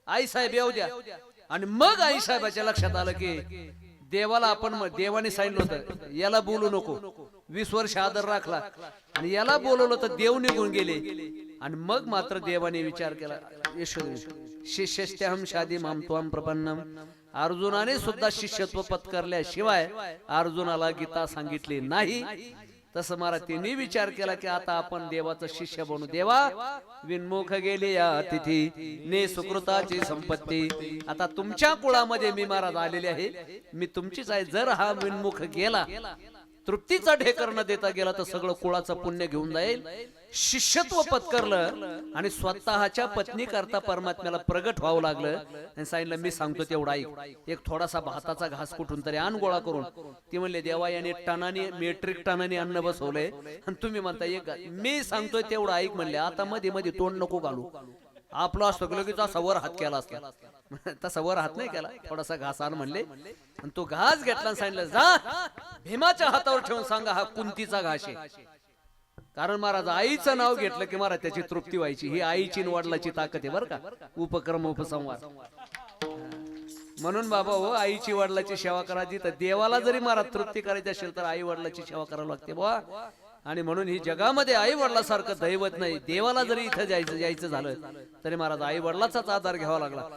आई साहेब येऊ द्या. आणि मग आई साहेबाच्या लक्षात आलं की देवाला आपण देवाने सांगितलं होतं याला बोलू नको. 20 वर्ष आदर राखला आणि याला बोलवलं तर देव निघून गेले. आणि मग मात्र देवाने विचार केला शिष्यस्त्याहम शादी माम त्वाम प्रपन्नम. अर्जुनाने सुद्धा शिष्यत्व पत्करल्याशिवाय अर्जुनाला गीता सांगितली नाही. तसं महाराज त्यांनी विचार केला की आता आपण देवाचं शिष्य बनू. देवा विनमुख गेले या तिथी ने सुकृताची संपत्ती. आता तुमच्या कुळामध्ये मी महाराज आलेले आहे, मी तुमचीच आहे. जर हा विनमुख गेला, तृप्तीचा ढेकर न देता गेला तर सगळं कुळाचं पुण्य घेऊन जाईल. शिष्यत्व पत्करलं आणि स्वतःच्या पत्नी करता परमात्म्याला प्रगट व्हावं लागलं. आणि सांगितलं मी सांगतो तेवढा ऐक, एक थोडासा भाताचा घास कुठून तरी आण गोळा करून. ती म्हणले देवा याने टनाने मेट्रिक टनाने अन्न बसवलंय आणि तुम्ही म्हणता एक. मी सांगतोय तेवढा ऐक म्हणले. आता मध्ये मध्ये तोंड नको घालू. आपला असतो लगेच असा वर हात केला असता, तसा वर हात नाही केला. थोडासा घास आण म्हणले आणि तो घास घेतला आणि सांगितलं जा भीमाच्या हातावर ठेवून सांगा हा कुंतीचा घास आहे. कारण महाराज आईचं नाव घेतलं की महाराज त्याची तृप्ती व्हायची. ही आईची वडिलाची ताकद आहे बरं का. उपक्रम उपसंवाद. म्हणून बाबा हो आईची वडिलाची सेवा करायची तर देवाला जरी महाराज तृप्ती करायची असेल तर आई वडिलाची सेवा करावी लागते बुवा. आणि म्हणून ही जगामध्ये आई वडिलासारखं दैवत नाही. देवाला जरी इथं जायचं झालं तरी महाराज आई वडिलाचाच आधार घ्यावा लागला.